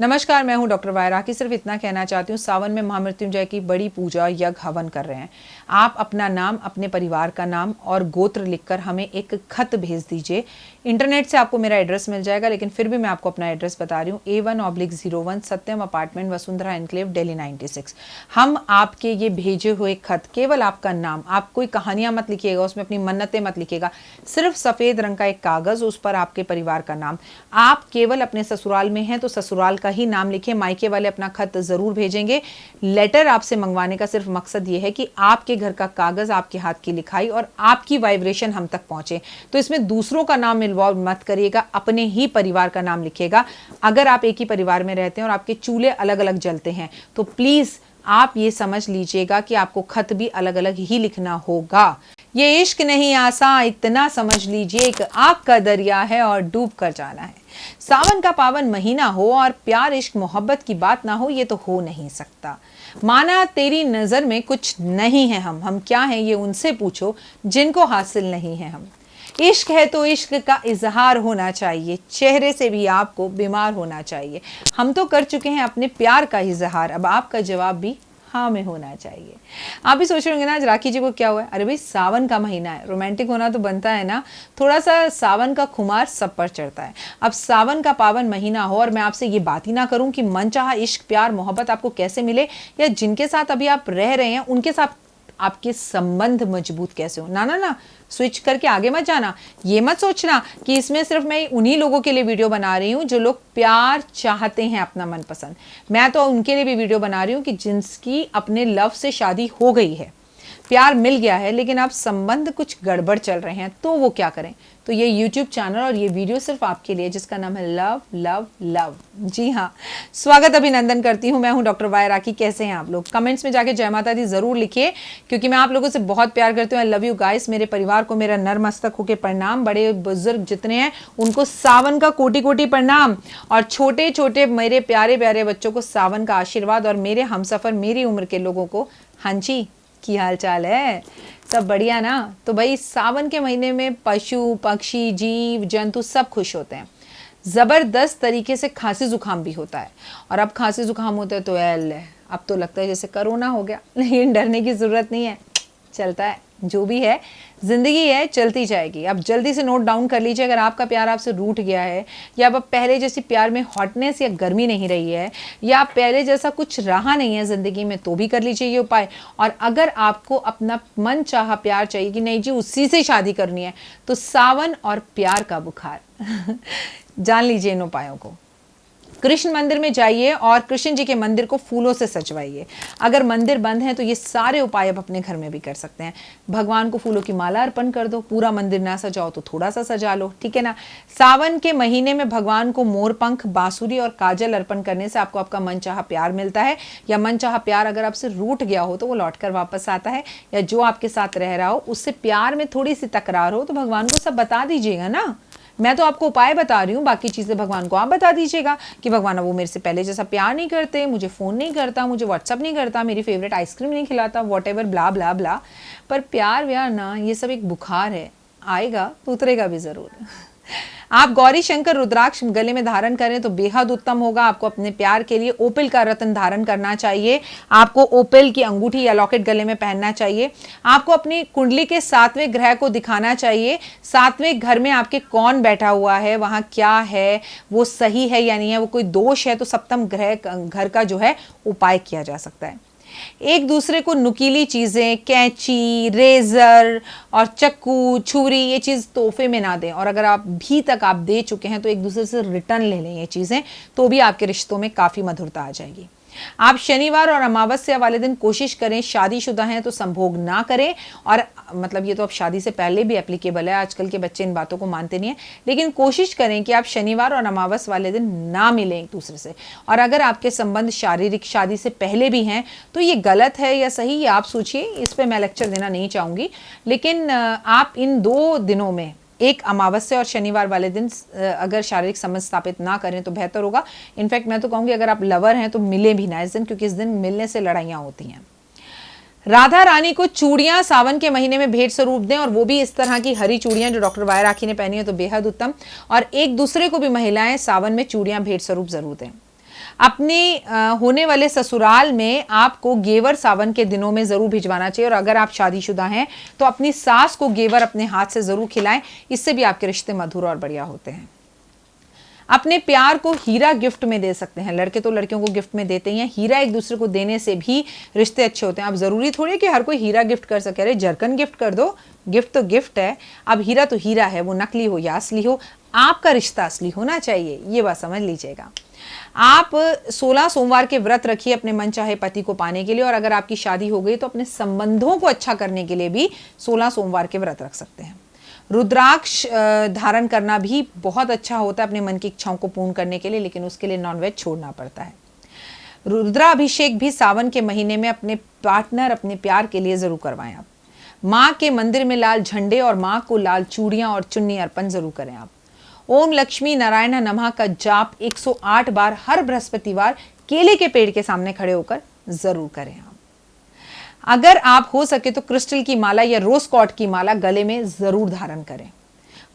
नमस्कार, मैं हूं डॉक्टर वायरा राखी। सिर्फ इतना कहना चाहती हूँ, सावन में महामृत्युंजय की बड़ी पूजा यज्ञ हवन कर रहे हैं। आप अपना नाम, अपने परिवार का नाम और गोत्र लिखकर हमें एक खत भेज दीजिए। इंटरनेट से आपको मेरा एड्रेस मिल जाएगा, लेकिन फिर भी मैं आपको अपना एड्रेस बता रही हूँ। A1/01 सत्यम अपार्टमेंट, वसुंधरा एनक्लेव, दिल्ली 96। हम आपके ये भेजे हुए खत, केवल आपका नाम, आप कोई कहानियां मत लिखिएगा, उसमें अपनी मन्नतें मत लिखिएगा, सिर्फ सफ़ेद रंग का एक कागज़, उस पर आपके परिवार का नाम। आप केवल अपने ससुराल में हैं तो ससुराल का ही नाम लिखें। मायके वाले अपना खत जरूर भेजेंगे। लेटर आपसे मंगवाने का सिर्फ मकसद ये है कि आपके घर का कागज, आपके हाथ की लिखाई और आपकी वाइब्रेशन हम तक पहुंचे। तो इसमें दूसरों का नाम इन्वॉल्व मत करिएगा, अपने ही परिवार का नाम लिखिएगा। अगर आप एक ही परिवार में रहते हैं और आपके चूल्हे अलग अलग जलते हैं तो प्लीज आप ये समझ लीजिएगा कि आपको खत भी अलग अलग ही लिखना होगा। ये इश्क नहीं आसान, इतना समझ लीजिए, एक आग का दरिया है और डूब कर जाना है। सावन का पावन महीना हो और प्यार इश्क मोहब्बत की बात ना हो, ये तो हो नहीं सकता। माना तेरी नजर में कुछ नहीं है, हम क्या हैं ये उनसे पूछो जिनको हासिल नहीं है हम। इश्क है तो इश्क का इजहार होना चाहिए, चेहरे से भी आपको बीमार होना चाहिए। हम तो कर चुके हैं अपने प्यार का इजहार, अब आपका जवाब भी हाँ में होना चाहिए। आप भी सोच रहे होंगे ना, आज राखी जी को क्या हुआ है? अरे भाई, सावन का महीना है, रोमांटिक होना तो बनता है ना। थोड़ा सा सावन का खुमार सब पर चढ़ता है। अब सावन का पावन महीना हो और मैं आपसे ये बात ही ना करूं कि मनचाहा इश्क, प्यार, मोहब्बत आपको कैसे मिले, या जिनके साथ अभी आप रह रहे हैं उनके साथ आपके संबंध मजबूत कैसे हो। ना ना ना, स्विच करके आगे मत जाना। ये मत सोचना कि इसमें सिर्फ मैं उन्हीं लोगों के लिए वीडियो बना रही हूँ जो लोग प्यार चाहते हैं अपना मनपसंद। मैं तो उनके लिए भी वीडियो बना रही हूँ कि जिनकी अपने लव से शादी हो गई है, प्यार मिल गया है, लेकिन अब संबंध कुछ गड़बड़ चल रहे हैं, तो वो क्या करें। तो ये YouTube चैनल और ये वीडियो सिर्फ आपके लिए, जिसका नाम है लव लव लव। जी हाँ, स्वागत अभिनंदन करती हूँ। मैं हूँ डॉक्टर वायरा राखी। कैसे हैं आप लोग? कमेंट्स में जाके जय माता दी जरूर लिखिए, क्योंकि मैं आप लोगों से बहुत प्यार करती हूँ। I love you guys. मेरे परिवार को मेरा नरमस्तक होकर प्रणाम। बड़े बुजुर्ग जितने हैं उनको सावन का कोटि कोटि प्रणाम, और छोटे छोटे मेरे प्यारे प्यारे बच्चों को सावन का आशीर्वाद, और मेरे हमसफर, मेरी उम्र के लोगों को हाँ जी, की हाल चाल है? सब बढ़िया ना? तो भाई, सावन के महीने में पशु पक्षी जीव जंतु सब खुश होते हैं। ज़बरदस्त तरीके से खांसी जुकाम भी होता है, और अब खांसी जुकाम होता है तो अब तो लगता है जैसे कोरोना हो गया। लेकिन डरने की ज़रूरत नहीं है, चलता है, जो भी है ज़िंदगी है, चलती जाएगी। अब जल्दी से नोट डाउन कर लीजिए, अगर आपका प्यार आपसे रूठ गया है, या अब पहले जैसी प्यार में हॉटनेस या गर्मी नहीं रही है, या पहले जैसा कुछ रहा नहीं है ज़िंदगी में, तो भी कर लीजिए ये उपाय। और अगर आपको अपना मन चाहा प्यार चाहिए कि नहीं जी उसी से शादी करनी है, तो सावन और प्यार का बुखार जान लीजिए इन उपायों को। कृष्ण मंदिर में जाइए और कृष्ण जी के मंदिर को फूलों से सजवाइए। अगर मंदिर बंद है तो ये सारे उपाय आप अपने घर में भी कर सकते हैं। भगवान को फूलों की माला अर्पण कर दो, पूरा मंदिर ना सजाओ तो थोड़ा सा सजा लो, ठीक है ना। सावन के महीने में भगवान को मोरपंख, बांसुरी और काजल अर्पण करने से आपको आपका मनचाहा प्यार मिलता है। या मनचाहा प्यार अगर आपसे रूठ गया हो तो वो लौटकर वापस आता है, या जो आपके साथ रह रहा हो उससे प्यार में थोड़ी सी तकरार हो तो भगवान को सब बता दीजिएगा ना। मैं तो आपको उपाय बता रही हूँ, बाकी चीज़ें भगवान को आप बता दीजिएगा कि भगवान वो मेरे से पहले जैसा प्यार नहीं करते, मुझे फ़ोन नहीं करता, मुझे व्हाट्सअप नहीं करता, मेरी फेवरेट आइसक्रीम नहीं खिलाता, वॉटेवर ब्ला ब्ला ब्ला। पर प्यार व्यार ना, ये सब एक बुखार है, आएगा तो उतरेगा भी ज़रूर। आप गौरी शंकर रुद्राक्ष गले में धारण करें तो बेहद उत्तम होगा। आपको अपने प्यार के लिए ओपिल का रत्न धारण करना चाहिए। आपको ओपिल की अंगूठी या लॉकेट गले में पहनना चाहिए। आपको अपनी कुंडली के 7वें ग्रह को दिखाना चाहिए। 7वें घर में आपके कौन बैठा हुआ है, वहाँ क्या है, वो सही है या नहीं है, वो कोई दोष है तो सप्तम ग्रह घर का जो है उपाय किया जा सकता है। एक दूसरे को नुकीली चीज़ें, कैंची, रेजर और चक्कू, छुरी, ये चीज़ तोहफे में ना दें। और अगर आप भी तक आप दे चुके हैं तो एक दूसरे से रिटर्न ले लें ये चीज़ें, तो भी आपके रिश्तों में काफ़ी मधुरता आ जाएगी। आप शनिवार और अमावस्या वाले दिन कोशिश करें, शादीशुदा हैं तो संभोग ना करें। और मतलब ये तो अब शादी से पहले भी एप्लीकेबल है, आजकल के बच्चे इन बातों को मानते नहीं है, लेकिन कोशिश करें कि आप शनिवार और अमावस्या वाले दिन ना मिलें एक दूसरे से। और अगर आपके संबंध शारीरिक शादी से पहले भी हैं तो ये गलत है या सही, ये आप सोचिए, इस पर मैं लेक्चर देना नहीं चाहूँगी। लेकिन आप इन 2 दिनों में, एक अमावस्या और शनिवार वाले दिन, अगर शारीरिक संबंध स्थापित ना करें तो बेहतर होगा। इनफैक्ट मैं तो कहूँगी अगर आप लवर हैं तो मिले भी ना इस दिन, क्योंकि इस दिन मिलने से लड़ाइयाँ होती हैं। राधा रानी को चूड़ियां सावन के महीने में भेंट स्वरूप दें, और वो भी इस तरह की हरी चूड़ियां जो डॉक्टर वायरा राखी ने पहनी है तो बेहद उत्तम। और एक दूसरे को भी महिलाएं सावन में चूड़ियां भेंट स्वरूप जरूर दें। अपनी होने वाले ससुराल में आपको गेवर सावन के दिनों में जरूर भिजवाना चाहिए। और अगर आप शादीशुदा हैं तो अपनी सास को गेवर अपने हाथ से जरूर खिलाएं, इससे भी आपके रिश्ते मधुर और बढ़िया होते हैं। अपने प्यार को हीरा गिफ्ट में दे सकते हैं। लड़के तो लड़कियों को गिफ्ट में देते ही हैं, हीरा एक दूसरे को देने से भी रिश्ते अच्छे होते हैं। अब जरूरी थोड़ी है कि हर कोई हीरा गिफ्ट कर सके, अरे जरकन गिफ्ट कर दो, गिफ्ट तो गिफ्ट है। अब हीरा तो हीरा है, वो नकली हो या असली हो, आपका रिश्ता असली होना चाहिए, ये बात समझ लीजिएगा। आप 16 सोमवार के व्रत रखिए अपने मनचाहे पति को पाने के लिए। और अगर आपकी शादी हो गई तो अपने संबंधों को अच्छा करने के लिए भी 16 सोमवार के व्रत रख सकते हैं। रुद्राक्ष धारण करना भी बहुत अच्छा होता है अपने मन की इच्छाओं को पूर्ण करने के लिए, लेकिन उसके लिए नॉनवेज छोड़ना पड़ता है। रुद्राभिषेक भी सावन के महीने में अपने पार्टनर, अपने प्यार के लिए जरूर करवाएं आप। माँ के मंदिर में लाल झंडे और माँ को लाल चूड़ियां और चुन्नी अर्पण जरूर करें आप। ओम लक्ष्मी नारायण नमः का जाप 108 बार हर बृहस्पतिवार केले के पेड़ के सामने खड़े होकर जरूर करें आप। अगर आप हो सके तो क्रिस्टल की माला या रोज कॉर्ड की माला गले में जरूर धारण करें।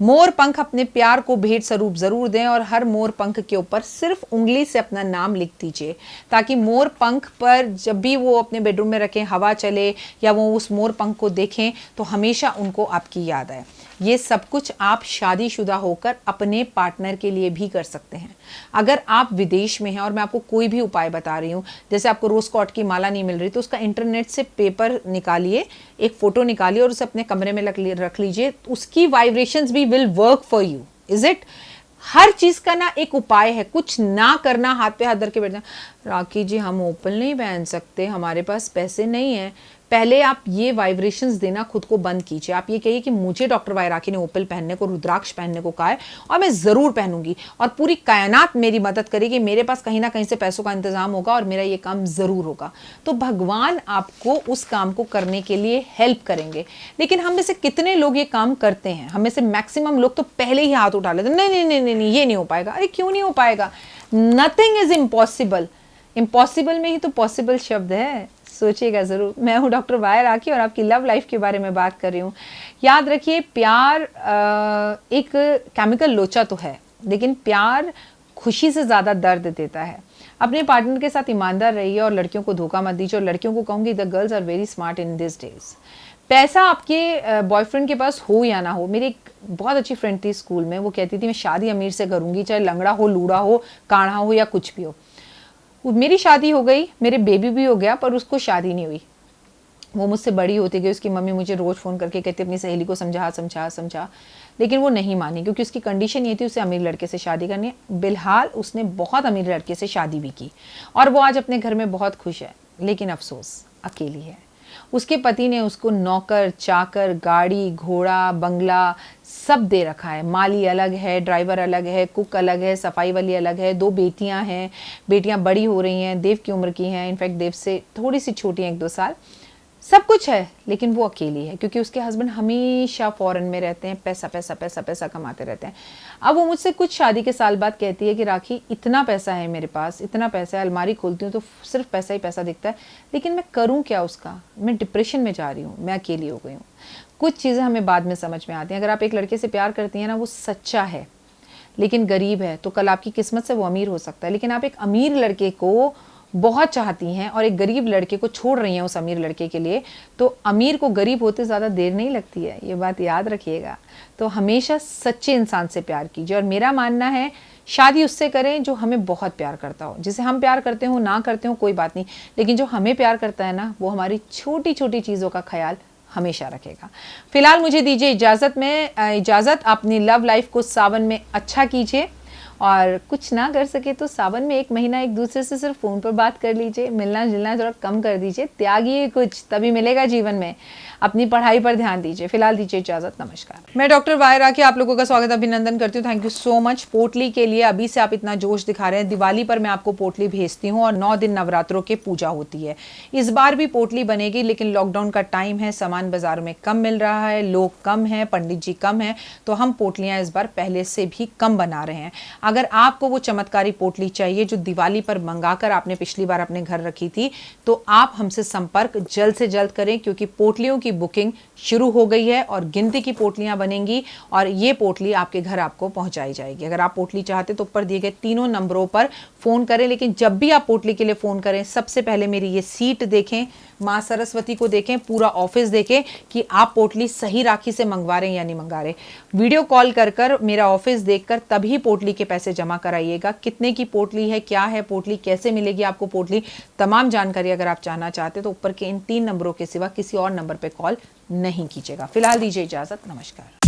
मोर पंख अपने प्यार को भेंट स्वरूप जरूर दें और हर मोर पंख के ऊपर सिर्फ उंगली से अपना नाम लिख दीजिए, ताकि मोर पंख पर जब भी वो अपने बेडरूम में रखें, हवा चले या वो उस मोर पंख को देखें तो हमेशा उनको आपकी याद आए। ये सब कुछ आप शादीशुदा होकर अपने पार्टनर के लिए भी कर सकते हैं। अगर आप विदेश में हैं और मैं आपको कोई भी उपाय बता रही हूँ, जैसे आपको रोज कॉर्ड की माला नहीं मिल रही तो उसका इंटरनेट से पेपर निकालिए, एक फोटो निकालिए और उसे अपने कमरे में रख लीजिए, उसकी वाइब्रेशंस भी will work for you. Is it? हर चीज का ना एक उपाय है, कुछ ना करना, हाथ पे हाथ धर के बैठ जाना, राखी जी हम ओपल नहीं पहन सकते, हमारे पास पैसे नहीं है। पहले आप ये वाइब्रेशंस देना खुद को बंद कीजिए। आप ये कहिए कि मुझे डॉक्टर वाई राखी ने ओपल पहनने को, रुद्राक्ष पहनने को कहा है और मैं जरूर पहनूंगी और पूरी कायनात मेरी मदद करेगी, मेरे पास कहीं ना कहीं से पैसों का इंतजाम होगा और मेरा ये काम जरूर होगा। तो भगवान आपको उस काम को करने के लिए हेल्प करेंगे। लेकिन हम में से कितने लोग ये काम करते हैं? हम में से मैक्सिमम लोग तो पहले ही हाथ उठा लेते हैं, नहीं नहीं नहीं नहीं ये नहीं हो पाएगा। अरे क्यों नहीं हो पाएगा? Nothing is impossible. इम्पॉसिबल में ही तो पॉसिबल शब्द है, सोचिएगा जरूर। मैं हूं डॉक्टर वाई राखी और आपकी लव लाइफ के बारे में बात कर रही हूँ। याद रखिए, प्यार एक केमिकल लोचा तो है, लेकिन प्यार खुशी से ज़्यादा दर्द देता है। अपने पार्टनर के साथ ईमानदार रहिए और लड़कियों को धोखा मत दीजिए। और लड़कियों को कहूँगी, the girls are very smart in this days. पैसा आपके बॉयफ्रेंड के पास हो या ना हो, मेरी एक बहुत अच्छी फ्रेंड थी स्कूल में, वो कहती थी मैं शादी अमीर से करूँगी, चाहे लंगड़ा हो, लूड़ा हो, काढ़ा हो या कुछ भी हो। मेरी शादी हो गई, मेरे बेबी भी हो गया, पर उसको शादी नहीं हुई। वो मुझसे बड़ी होती गई, उसकी मम्मी मुझे रोज़ फ़ोन करके कहती अपनी सहेली को समझा समझा समझा, लेकिन वो नहीं मानी क्योंकि उसकी कंडीशन ये थी उसे अमीर लड़के से शादी करनी है। बिलहाल उसने बहुत अमीर लड़के से शादी भी की और वो आज अपने घर में बहुत खुश है, लेकिन अफसोस अकेली है। उसके पति ने उसको नौकर चाकर, गाड़ी घोड़ा, बंगला सब दे रखा है। माली अलग है, ड्राइवर अलग है, कुक अलग है, सफाई वाली अलग है। 2 बेटियां हैं, बेटियां बड़ी हो रही हैं, देव की उम्र की हैं, इनफैक्ट देव से थोड़ी सी छोटी हैं, 1-2 साल। सब कुछ है, लेकिन वो अकेली है क्योंकि उसके हस्बैंड हमेशा फॉरेन में रहते हैं, पैसा पैसा पैसा पैसा कमाते रहते हैं। अब वो मुझसे कुछ शादी के साल बाद कहती है कि राखी इतना पैसा है मेरे पास, इतना पैसा है, अलमारी खोलती हूँ तो सिर्फ पैसा ही पैसा दिखता है, लेकिन मैं करूँ क्या उसका? मैं डिप्रेशन में जा रही हूँ, मैं अकेली हो गई हूँ। कुछ चीज़ें हमें बाद में समझ में आती हैं। अगर आप एक लड़के से प्यार करती हैं ना, वो सच्चा है लेकिन गरीब है, तो कल आपकी किस्मत से वो अमीर हो सकता है। लेकिन आप एक अमीर लड़के को बहुत चाहती हैं और एक गरीब लड़के को छोड़ रही हैं उस अमीर लड़के के लिए, तो अमीर को गरीब होते ज़्यादा देर नहीं लगती है, ये बात याद रखिएगा। तो हमेशा सच्चे इंसान से प्यार कीजिए। और मेरा मानना है शादी उससे करें जो हमें बहुत प्यार करता हो। जिसे हम प्यार करते हो ना करते हो कोई बात नहीं, लेकिन जो हमें प्यार करता है ना, वो हमारी छोटी छोटी चीज़ों का ख्याल हमेशा रखेगा। फिलहाल मुझे दीजिए इजाज़त। अपनी लव लाइफ को सावन में अच्छा कीजिए और कुछ ना कर सके तो सावन में 1 महीना एक दूसरे से सिर्फ फ़ोन पर बात कर लीजिए, मिलना जुलना थोड़ा कम कर दीजिए, त्यागिए कुछ, तभी मिलेगा जीवन में। अपनी पढ़ाई पर ध्यान दीजिए। फिलहाल दीजिए इजाज़त, नमस्कार। मैं डॉक्टर वाई राखी आप लोगों का स्वागत अभिनंदन करती हूँ। Thank you so much. पोटली के लिए अभी से आप इतना जोश दिखा रहे हैं। दिवाली पर मैं आपको पोटली भेजती हूँ और 9 दिन नवरात्रों की पूजा होती है। इस बार भी पोटली बनेगी, लेकिन लॉकडाउन का टाइम है, सामान बाजार में कम मिल रहा है, लोग कम हैं, पंडित जी कम हैं, तो हम पोटलियाँ इस बार पहले से भी कम बना रहे हैं। अगर आपको वो चमत्कारी पोटली चाहिए जो दिवाली पर मंगाकर आपने पिछली बार अपने घर रखी थी, तो आप हमसे संपर्क जल्द से जल्द करें, क्योंकि पोटलियों की बुकिंग शुरू हो गई है और गिनती की पोटलियां बनेंगी और ये पोटली आपके घर आपको पहुंचाई जाएगी। अगर आप पोटली चाहते तो ऊपर दिए गए तीनों नंबरों पर फोन करें, लेकिन जब भी आप पोटली के लिए फोन करें सबसे पहले मेरी ये सीट देखें, माँ सरस्वती को देखें, पूरा ऑफिस देखें कि आप पोटली सही राखी से मंगवा रहे हैं या नहीं मंगा रहे। वीडियो कॉल कर मेरा ऑफिस देखकर तभी पोटली के पैसे जमा कराइएगा। कितने की पोटली है, क्या है पोटली, कैसे मिलेगी आपको पोटली, तमाम जानकारी अगर आप जानना चाहते तो ऊपर के इन 3 नंबरों के सिवा किसी और नंबर पर कॉल नहीं कीजिएगा। फिलहाल दीजिए इजाजत, नमस्कार।